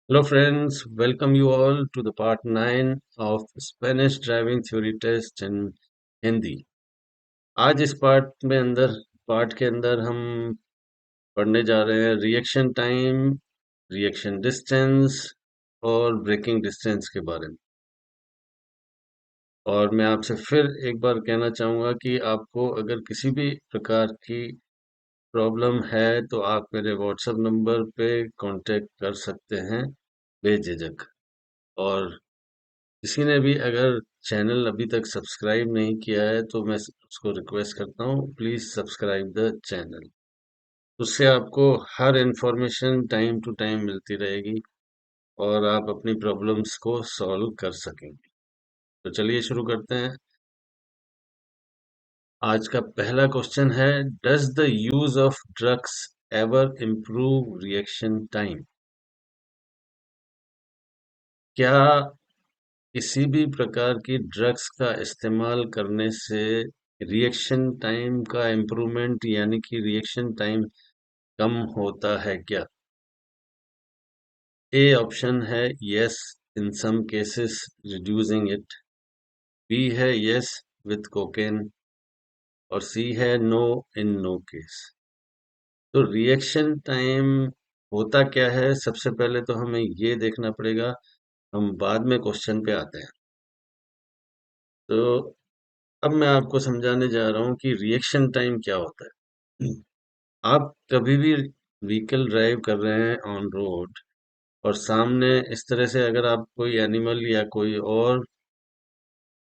Hello friends, welcome you all to the part 9 of Spanish driving theory test in Hindi. आज इस part के अंदर हम पढ़ने जा रहे हैं रिएक्शन टाइम, रिएक्शन डिस्टेंस और ब्रेकिंग डिस्टेंस के बारे में। और मैं आपसे फिर एक बार कहना चाहूँगा कि आपको अगर किसी भी प्रकार की प्रॉब्लम है तो आप मेरे व्हाट्सएप नंबर पे कांटेक्ट कर सकते हैं बेझिझक। और किसी ने भी अगर चैनल अभी तक सब्सक्राइब नहीं किया है तो मैं उसको रिक्वेस्ट करता हूँ, प्लीज सब्सक्राइब द चैनल। उससे आपको हर इंफॉर्मेशन टाइम टू टाइम मिलती रहेगी और आप अपनी प्रॉब्लम्स को सॉल्व कर सकेंगे। तो चलिए शुरू करते हैं। आज का पहला क्वेश्चन है, does the use of drugs ever improve reaction time? क्या किसी भी प्रकार की ड्रग्स का इस्तेमाल करने से रिएक्शन टाइम का इम्प्रूवमेंट यानी कि रिएक्शन टाइम कम होता है क्या? ए ऑप्शन है yes, in some cases reducing it. B है यस विथ कोकेन। और सी है नो इन नो केस। तो रिएक्शन टाइम होता क्या है, सबसे पहले तो हमें ये देखना पड़ेगा। हम बाद में क्वेश्चन पे आते हैं। तो अब मैं आपको समझाने जा रहा हूँ कि रिएक्शन टाइम क्या होता है। आप कभी भी व्हीकल ड्राइव कर रहे हैं ऑन रोड और सामने इस तरह से अगर आप कोई एनिमल या कोई और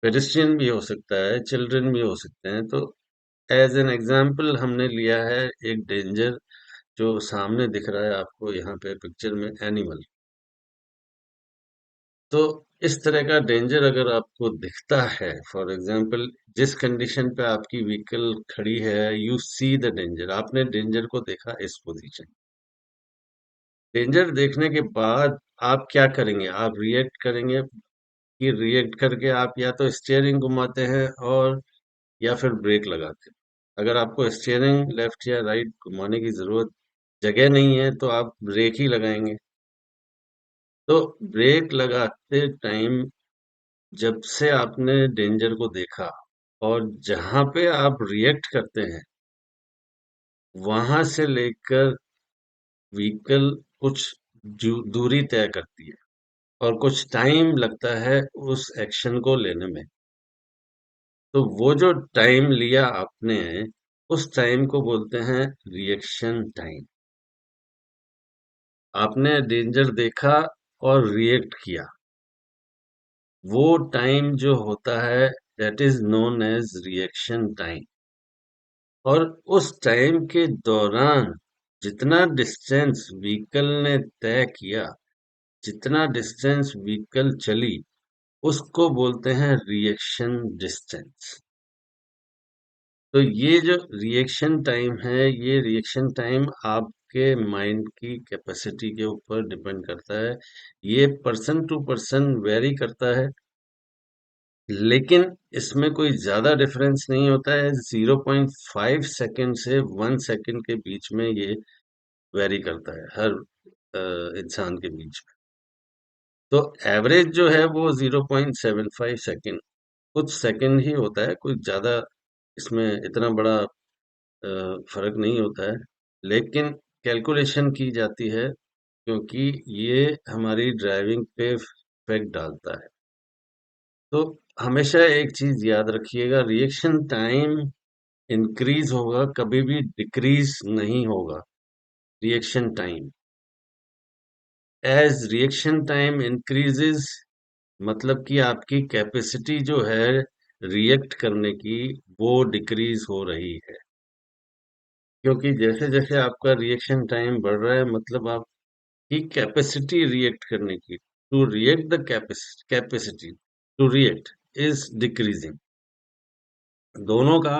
पेडेस्ट्रियन भी हो सकता है, चिल्ड्रन भी हो सकते हैं, तो एज एन एग्जाम्पल हमने लिया है एक डेंजर जो सामने दिख रहा है आपको यहाँ पे पिक्चर में, एनिमल। तो इस तरह का डेंजर अगर आपको दिखता है, फॉर एग्जाम्पल जिस कंडीशन पे आपकी व्हीकल खड़ी है, यू सी द डेंजर, आपने डेंजर को देखा इस पोजीशन। डेंजर देखने के बाद आप क्या करेंगे? आप रिएक्ट करेंगे कि रिएक्ट करके आप या तो स्टीयरिंग घुमाते हैं और या फिर ब्रेक लगाते हैं। अगर आपको स्टीयरिंग लेफ्ट या राइट घुमाने की जरूरत जगह नहीं है तो आप ब्रेक ही लगाएंगे। तो ब्रेक लगाते टाइम जब से आपने डेंजर को देखा और जहां पे आप रिएक्ट करते हैं, वहां से लेकर व्हीकल कुछ दूरी तय करती है और कुछ टाइम लगता है उस एक्शन को लेने में। तो वो जो टाइम लिया आपने, उस टाइम को बोलते हैं रिएक्शन टाइम। आपने डेंजर देखा और रिएक्ट किया, वो टाइम जो होता है that is known as reaction time. और उस टाइम के दौरान जितना डिस्टेंस व्हीकल ने तय किया, जितना डिस्टेंस व्हीकल चली, उसको बोलते हैं रिएक्शन डिस्टेंस। तो ये जो रिएक्शन टाइम है, ये रिएक्शन टाइम आपके माइंड की कैपेसिटी के ऊपर डिपेंड करता है। ये पर्सन टू पर्सन वेरी करता है, लेकिन इसमें कोई ज्यादा डिफरेंस नहीं होता है। 0.5 सेकंड से 1 सेकंड के बीच में ये वेरी करता है हर इंसान के बीच में। तो एवरेज जो है वो 0.75 सेकंड, कुछ सेकंड ही होता है, कोई ज्यादा इसमें इतना बड़ा फर्क नहीं होता है। लेकिन कैलकुलेशन की जाती है क्योंकि ये हमारी ड्राइविंग पे इफेक्ट डालता है। तो हमेशा एक चीज याद रखिएगा, रिएक्शन टाइम इंक्रीज होगा, कभी भी डिक्रीज नहीं होगा। Reaction time, as reaction time increases, मतलब कि आपकी कैपेसिटी जो है रिएक्ट करने की, वो डिक्रीज हो रही है। क्योंकि जैसे जैसे आपका रिएक्शन टाइम बढ़ रहा है, मतलब आपकी कैपेसिटी रिएक्ट करने की, to react the capacity to react is decreasing. दोनों का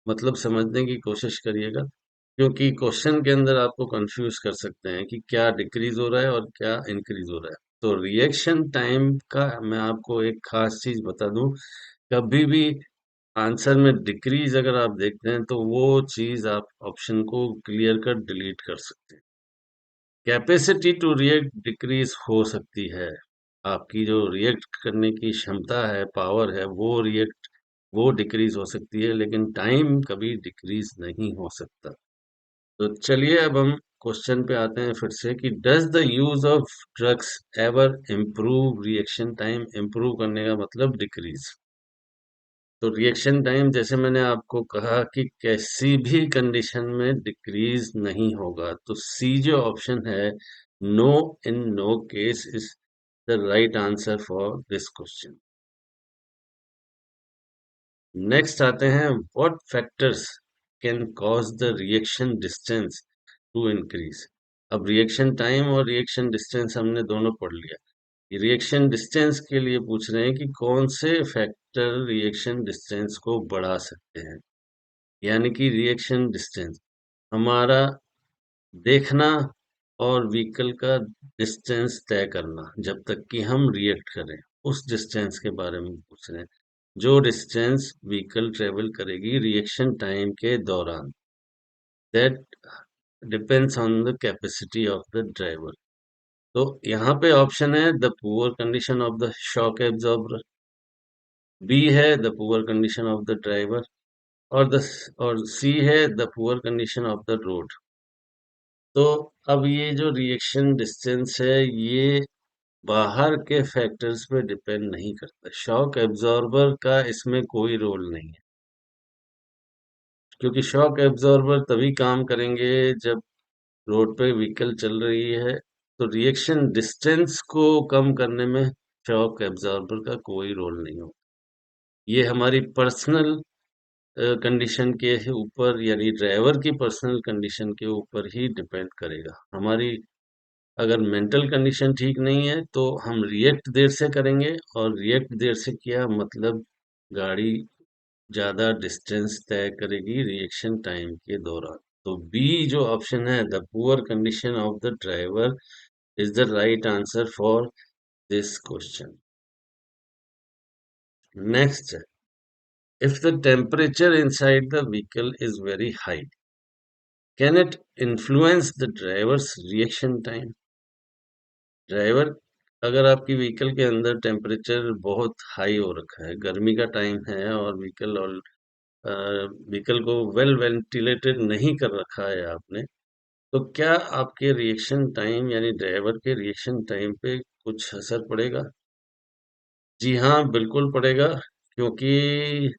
मतलब समझने की कोशिश करिएगा, क्योंकि क्वेश्चन के अंदर आपको कंफ्यूज कर सकते हैं कि क्या डिक्रीज हो रहा है और क्या इंक्रीज हो रहा है। तो रिएक्शन टाइम का मैं आपको एक खास चीज बता दूं, कभी भी आंसर में डिक्रीज अगर आप देखते हैं तो वो चीज आप ऑप्शन को क्लियर कर डिलीट कर सकते हैं। कैपेसिटी टू रिएक्ट डिक्रीज हो सकती है। आपकी जो रिएक्ट करने की क्षमता है, पावर है, वो डिक्रीज हो सकती है, लेकिन टाइम कभी डिक्रीज नहीं हो सकता। तो चलिए अब हम क्वेश्चन पे आते हैं फिर से कि does the use of drugs ever improve reaction time. Improve करने का मतलब डिक्रीज। तो रिएक्शन टाइम जैसे मैंने आपको कहा कि किसी भी कंडीशन में डिक्रीज नहीं होगा। तो सी जो ऑप्शन है, no in no case, is the right answer for this question. Next आते हैं, what factors can cause the reaction distance to increase. अब रिएक्शन टाइम और रिएक्शन डिस्टेंस हमने दोनों पढ़ लिया। रिएक्शन डिस्टेंस के लिए पूछ रहे हैं कि कौन से फैक्टर रिएक्शन डिस्टेंस को बढ़ा सकते हैं। यानी कि रिएक्शन डिस्टेंस हमारा देखना और व्हीकल का डिस्टेंस तय करना जब तक कि हम रिएक्ट करें, उस डिस्टेंस के बारे में पूछ रहे हैं। जो डिस्टेंस व्हीकल ट्रेवल करेगी रिएक्शन टाइम के दौरान, that depends on the capacity of the driver. तो यहाँ पे ऑप्शन है the poor condition of the shock absorber, B है the poor condition of the driver, और सी है the poor condition of the road. तो अब ये जो रिएक्शन डिस्टेंस है, ये बाहर के फैक्टर्स पे डिपेंड नहीं करता। शॉक एब्जॉर्बर का इसमें कोई रोल नहीं है, क्योंकि शॉक एब्जॉर्बर तभी काम करेंगे जब रोड पे व्हीकल चल रही है। तो रिएक्शन डिस्टेंस को कम करने में शॉक एब्जॉर्बर का कोई रोल नहीं हो। ये हमारी पर्सनल कंडीशन के ऊपर, यानी ड्राइवर की पर्सनल कंडीशन के ऊपर ही डिपेंड करेगा। हमारी अगर मेंटल कंडीशन ठीक नहीं है तो हम रिएक्ट देर से करेंगे, और रिएक्ट देर से किया मतलब गाड़ी ज्यादा डिस्टेंस तय करेगी रिएक्शन टाइम के दौरान। तो बी जो ऑप्शन है, the poor condition of the driver, is the right answer for this question. Next, if the temperature inside the vehicle is very high, can it influence the driver's reaction time? Driver, अगर आपकी vehicle के अंदर temperature बहुत high हो रखा है, गर्मी का टाइम है और व्हीकल को वेल वेंटिलेटेड नहीं कर रखा है आपने, तो क्या आपके रिएक्शन टाइम यानी ड्राइवर के रिएक्शन टाइम पे कुछ असर पड़ेगा? जी हाँ, बिल्कुल पड़ेगा, क्योंकि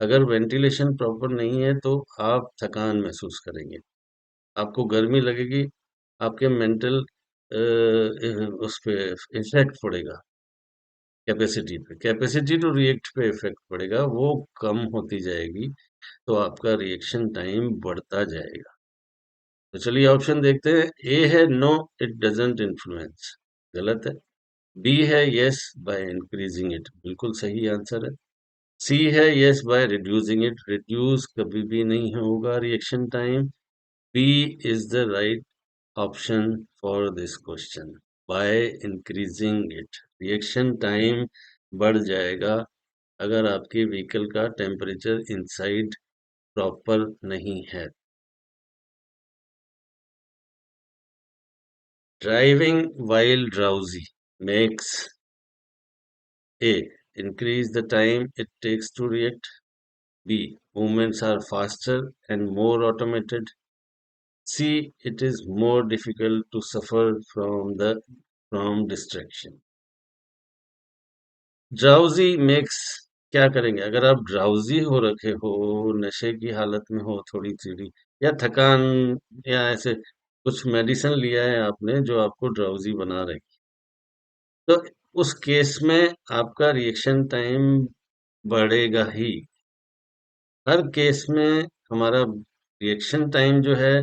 अगर वेंटिलेशन प्रॉपर नहीं है तो आप थकान महसूस करेंगे, आपको गर्मी लगेगी, आपके मेंटल उस पे इफेक्ट पड़ेगा, कैपेसिटी पे, कैपेसिटी टू रिएक्ट पे इफेक्ट पड़ेगा, वो कम होती जाएगी, तो आपका रिएक्शन टाइम बढ़ता जाएगा। तो चलिए ऑप्शन देखते हैं। ए है नो, इट डजंट इन्फ्लुएंस, गलत है। बी है यस बाय इंक्रीजिंग इट, बिल्कुल सही आंसर है। सी है yes by reducing it, reduce कभी भी नहीं होगा reaction time. B is the right option for this question, by increasing it reaction time बढ़ जाएगा अगर आपके व्हीकल का टेम्परेचर इनसाइड प्रॉपर नहीं है। Driving while drowsy makes A. Increase the time it takes to react. B. Movements are faster and more automated. C. It is more difficult to suffer from distraction. Drowsy makes, क्या करेंगे अगर आप drowsy हो रखे हो, नशे की हालत में हो थोड़ी थोड़ी, या थकान, या ऐसे कुछ मेडिसिन लिया है आपने जो आपको ड्राउजी बना रहे, तो उस केस में आपका रिएक्शन टाइम बढ़ेगा ही। हर केस में हमारा रिएक्शन टाइम जो है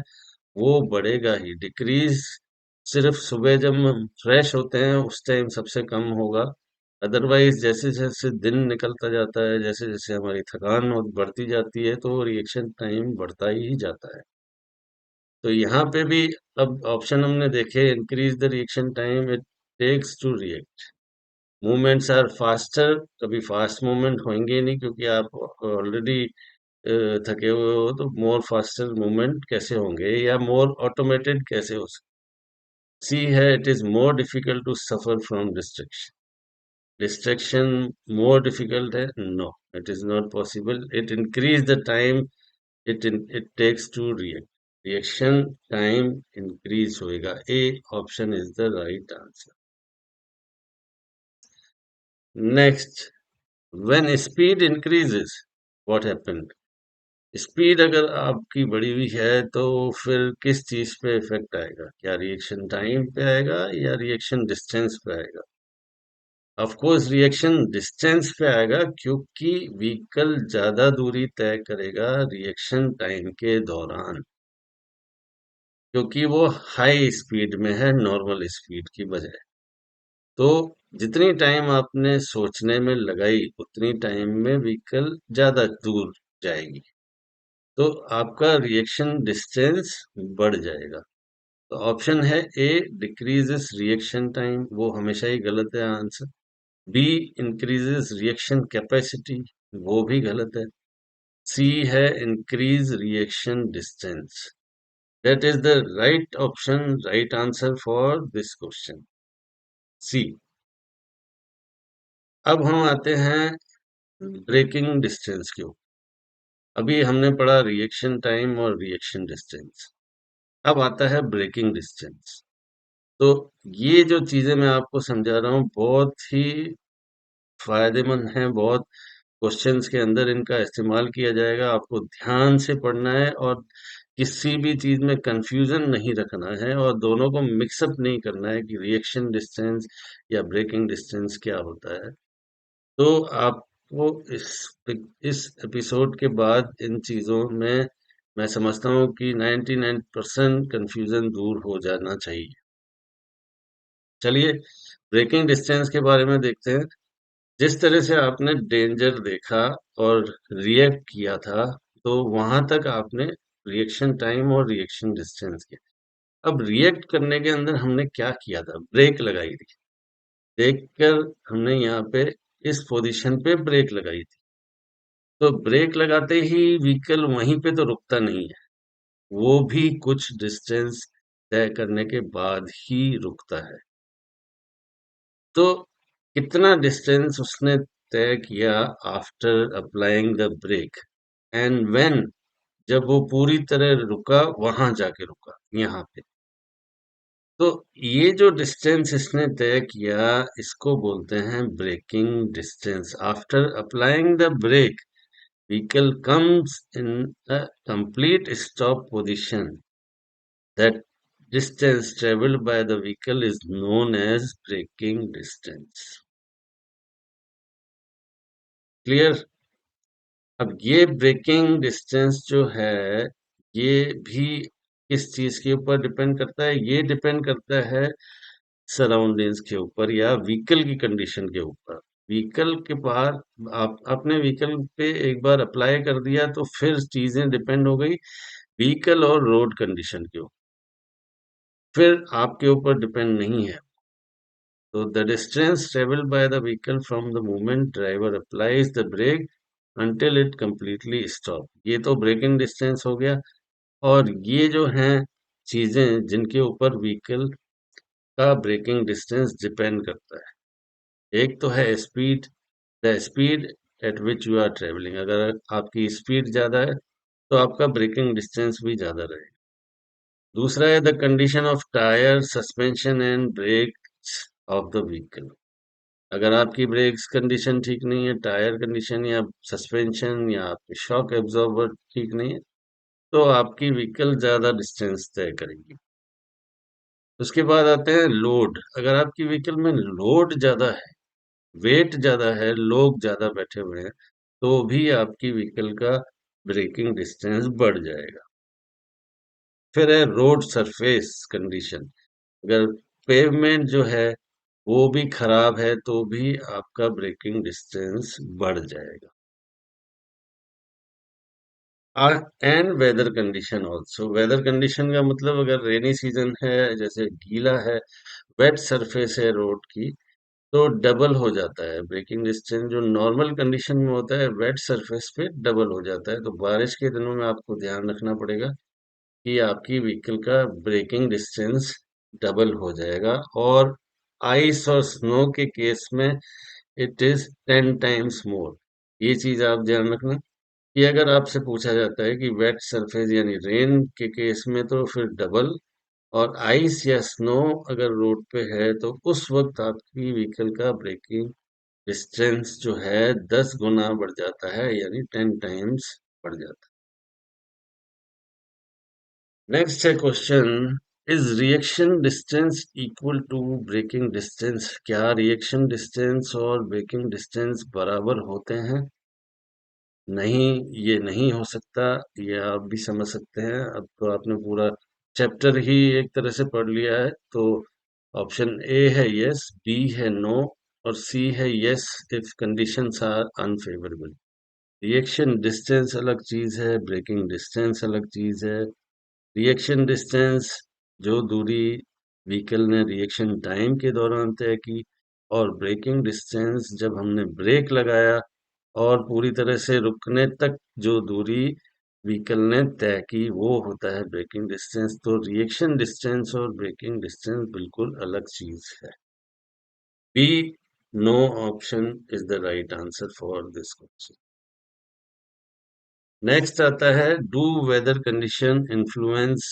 वो बढ़ेगा ही, डिक्रीज सिर्फ सुबह जब हम फ्रेश होते हैं उस टाइम सबसे कम होगा। अदरवाइज जैसे जैसे दिन निकलता जाता है, जैसे जैसे हमारी थकान बढ़ती जाती है, तो रिएक्शन टाइम बढ़ता ही जाता है। तो यहाँ पे भी अब ऑप्शन हमने देखे, increase the reaction time it takes to react, movements are faster, कभी फास्ट मूवमेंट होंगे नहीं क्योंकि आप ऑलरेडी थके हुए हो, तो मोर फास्टर मूवमेंट कैसे होंगे, या मोर ऑटोमेटेड कैसे हो सकते। सी है it is more difficult to suffer from distraction. Distraction more difficult है? No, it is not possible. It increase the time it takes to react. Reaction time increase होएगा। A option is the right answer. Next, when speed increases what happened? Speed अगर आपकी बढ़ी हुई है तो फिर किस चीज पे इफेक्ट आएगा? क्या रिएक्शन टाइम पे आएगा या रिएक्शन डिस्टेंस पे आएगा? ऑफ कोर्स रिएक्शन डिस्टेंस पे आएगा, क्योंकि व्हीकल ज्यादा दूरी तय करेगा रिएक्शन टाइम के दौरान, क्योंकि वो हाई स्पीड में है नॉर्मल स्पीड की बजाय। तो जितनी टाइम आपने सोचने में लगाई उतनी टाइम में व्हीकल ज्यादा दूर जाएगी, तो आपका रिएक्शन डिस्टेंस बढ़ जाएगा। तो ऑप्शन है ए डिक्रीजेस रिएक्शन टाइम, वो हमेशा ही गलत है answer. B increases reaction capacity, वो भी गलत है। सी है increase reaction distance. That is the right option, right answer for this question, C. अब हम आते हैं ब्रेकिंग डिस्टेंस के ऊपर। अभी हमने पढ़ा रिएक्शन टाइम और रिएक्शन डिस्टेंस। अब आता है ब्रेकिंग डिस्टेंस। तो ये जो चीजें मैं आपको समझा रहा हूँ बहुत ही फायदेमंद हैं, बहुत क्वेश्चंस के अंदर इनका इस्तेमाल किया जाएगा। आपको ध्यान से पढ़ना है और किसी भी चीज में कंफ्यूजन नहीं रखना है और दोनों को मिक्सअप नहीं करना है कि रिएक्शन डिस्टेंस या ब्रेकिंग डिस्टेंस क्या होता है। तो आपको इस एपिसोड के बाद इन चीजों में मैं समझता हूँ कि 99% कंफ्यूजन दूर हो जाना चाहिए। चलिए ब्रेकिंग डिस्टेंस के बारे में देखते हैं। जिस तरह से आपने डेंजर देखा और रिएक्ट किया था, तो वहां तक आपने रिएक्शन टाइम और रिएक्शन डिस्टेंस किया। अब रिएक्ट करने के अंदर हमने क्या किया था? ब्रेक लगाई थी। देखकर हमने यहाँ पे इस पोजीशन पे ब्रेक लगाई थी। तो ब्रेक लगाते ही व्हीकल वहीं पे तो रुकता नहीं है, वो भी कुछ डिस्टेंस तय करने के बाद ही रुकता है। तो कितना डिस्टेंस उसने तय किया after applying the brake and when, जब वो पूरी तरह रुका वहां जाके रुका यहाँ पे। तो ये जो डिस्टेंस इसने तय किया इसको बोलते हैं braking distance. After applying the brake vehicle comes in a complete stop position. That distance traveled by the vehicle is known as braking distance. Clear? अब ये ब्रेकिंग डिस्टेंस जो है ये भी किस चीज के ऊपर डिपेंड करता है? ये डिपेंड करता है सराउंडिंग्स के ऊपर या व्हीकल की कंडीशन के ऊपर। व्हीकल के पास आप अपने व्हीकल पे एक बार अप्लाई कर दिया तो फिर चीजें डिपेंड हो गई व्हीकल और रोड कंडीशन के ऊपर, फिर आपके ऊपर डिपेंड नहीं है। तो the distance travelled by the vehicle from the moment driver applies the brake until it completely stop, ये तो ब्रेकिंग डिस्टेंस हो गया। और ये जो हैं चीजें जिनके ऊपर व्हीकल का ब्रेकिंग डिस्टेंस डिपेंड करता है, एक तो है speed, the speed at which you are travelling. अगर आपकी स्पीड ज्यादा है तो आपका ब्रेकिंग डिस्टेंस भी ज्यादा रहेगा। दूसरा है the condition of tyre, suspension and brakes of the vehicle. अगर आपकी ब्रेक्स कंडीशन ठीक नहीं है, टायर कंडीशन या सस्पेंशन या आपके शॉक एब्जॉर्बर ठीक नहीं है, तो आपकी व्हीकल ज्यादा डिस्टेंस तय करेगी। उसके बाद आते हैं लोड। अगर आपकी व्हीकल में लोड ज्यादा है, वेट ज्यादा है, लोग ज्यादा बैठे हुए हैं, तो भी आपकी व्हीकल का ब्रेकिंग डिस्टेंस बढ़ जाएगा। फिर है रोड सरफेस कंडीशन। अगर पेवमेंट जो है वो भी खराब है तो भी आपका ब्रेकिंग डिस्टेंस बढ़ जाएगा। And weather condition also. Weather condition का मतलब अगर रेनी सीजन है, जैसे गीला है, वेट सरफेस है रोड की, तो डबल हो जाता है ब्रेकिंग डिस्टेंस। जो नॉर्मल कंडीशन में होता है वेट सरफेस पे डबल हो जाता है। तो बारिश के दिनों में आपको ध्यान रखना पड़ेगा कि आपकी व्हीकल का ब्रेकिंग डिस्टेंस डबल हो जाएगा। और आइस और स्नो के केस में इट इज 10 टाइम्स मोर। ये चीज आप ध्यान रखना कि अगर आपसे पूछा जाता है कि वेट सरफेस यानी रेन के केस में तो फिर डबल, और आइस या स्नो अगर रोड पे है तो उस वक्त आपकी व्हीकल का ब्रेकिंग डिस्टेंस जो है 10 गुना बढ़ जाता है, यानी 10 टाइम्स बढ़ जाता है। नेक्स्ट है question, is reaction distance equal to braking distance? क्या रिएक्शन डिस्टेंस और ब्रेकिंग डिस्टेंस बराबर होते हैं? नहीं, ये नहीं हो सकता। ये आप भी समझ सकते हैं, अब तो आपने पूरा चैप्टर ही एक तरह से पढ़ लिया है। तो ऑप्शन ए है यस, बी है नो, और सी है yes if conditions are unfavourable. Reaction distance अलग चीज है, ब्रेकिंग डिस्टेंस अलग चीज है। रिएक्शन डिस्टेंस जो दूरी व्हीकल ने रिएक्शन टाइम के दौरान तय की, और ब्रेकिंग डिस्टेंस जब हमने ब्रेक लगाया और पूरी तरह से रुकने तक जो दूरी व्हीकल ने तय की, वो होता है ब्रेकिंग डिस्टेंस। तो रिएक्शन डिस्टेंस और ब्रेकिंग डिस्टेंस बिल्कुल अलग चीज है। B, no option is the right answer for this question. Next आता है, do weather condition influence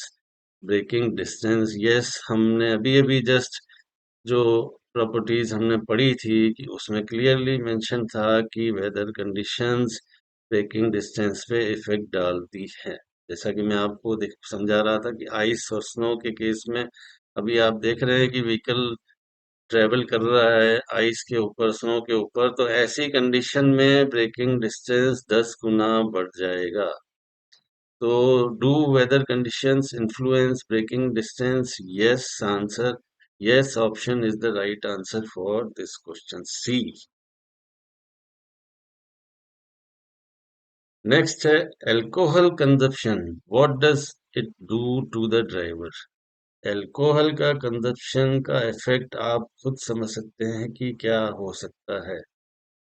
braking distance? Yes, हमने अभी अभी जस्ट जो प्रॉपर्टीज हमने पढ़ी थी कि उसमें क्लियरली मेंशन था कि वेदर कंडीशंस ब्रेकिंग डिस्टेंस पे इफेक्ट डालती है। जैसा कि मैं आपको समझा रहा था कि आइस और स्नो के केस में अभी आप देख रहे हैं कि व्हीकल ट्रेवल कर रहा है आइस के ऊपर, स्नो के ऊपर, तो ऐसी कंडीशन में ब्रेकिंग डिस्टेंस 10 गुना बढ़ जाएगा। तो do weather conditions influence braking distance? Yes answer, yes option is the right answer for this question, C. Next है, alcohol consumption, what does it do to the driver? Alcohol का consumption का effect आप खुद समझ सकते हैं कि क्या हो सकता है।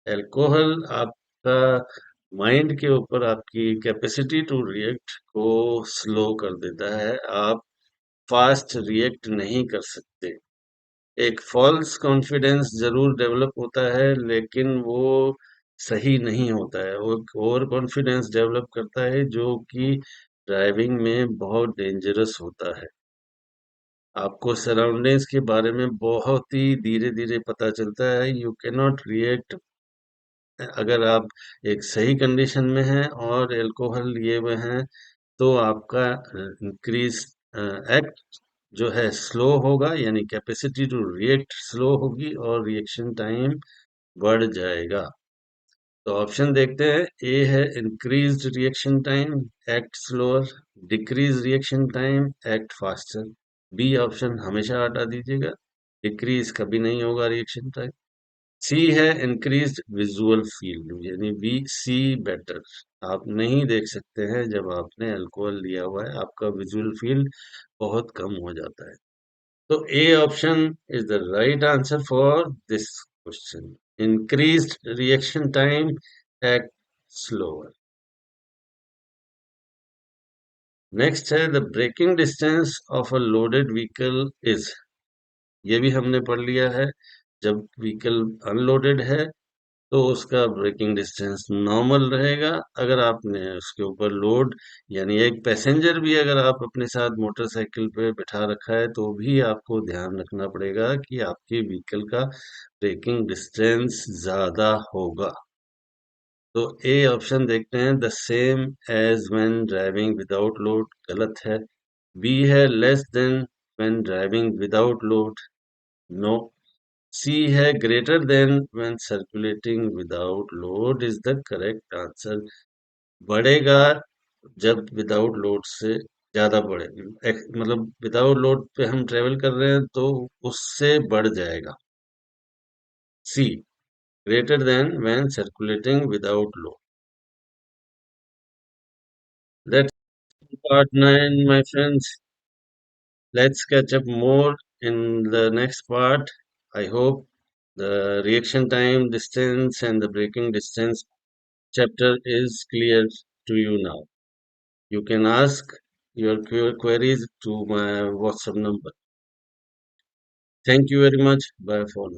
एल्कोहल आपका माइंड के ऊपर आपकी कैपेसिटी टू रिएक्ट को स्लो कर देता है। आप फास्ट रिएक्ट नहीं कर सकते। एक फॉल्स कॉन्फिडेंस जरूर डेवलप होता है, लेकिन वो सही नहीं होता है। वो ओवर कॉन्फिडेंस डेवलप करता है जो कि ड्राइविंग में बहुत डेंजरस होता है। आपको सराउंडिंग्स के बारे में बहुत ही धीरे धीरे पता चलता है। यू कैन नॉट रिएक्ट अगर आप एक सही कंडीशन में हैं और अल्कोहल लिए हुए हैं, तो आपका इंक्रीज एक्ट जो है स्लो होगा, यानी कैपेसिटी टू रिएक्ट स्लो होगी और रिएक्शन टाइम बढ़ जाएगा। तो ऑप्शन देखते हैं, ए है increased reaction time, act slower, decrease reaction time, act faster. B option हमेशा हटा दीजिएगा, डिक्रीज कभी नहीं होगा रिएक्शन टाइम। सी है इंक्रीज्ड विजुअल फील्ड, यानी वी सी बेटर। आप नहीं देख सकते हैं जब आपने अल्कोहल लिया हुआ है, आपका विजुअल फील्ड बहुत कम हो जाता है। तो A option is the right answer for this question, increased reaction time, act slower. Next है, the braking distance of a loaded vehicle is. ये भी हमने पढ़ लिया है। जब व्हीकल अनलोडेड है तो उसका ब्रेकिंग डिस्टेंस नॉर्मल रहेगा। अगर आपने उसके ऊपर लोड यानी एक पैसेंजर भी अगर आप अपने साथ मोटरसाइकिल पे बिठा रखा है, तो भी आपको ध्यान रखना पड़ेगा कि आपके व्हीकल का ब्रेकिंग डिस्टेंस ज्यादा होगा। तो ए ऑप्शन देखते हैं, the same as when driving without load, गलत है। बी है less than when driving without load, no. C है greater than when circulating without load is the correct answer. बढ़ेगा जब विदाउट लोड से ज्यादा बढ़े, मतलब विदाउट लोड पे हम ट्रेवल कर रहे हैं तो उससे बढ़ जाएगा। C, greater than when circulating without load. That's part 9, my friends. Let's catch up more in the next part. I hope the reaction time, distance, and the braking distance chapter is clear to you now. You can ask your queries to my WhatsApp number. Thank you very much, bye for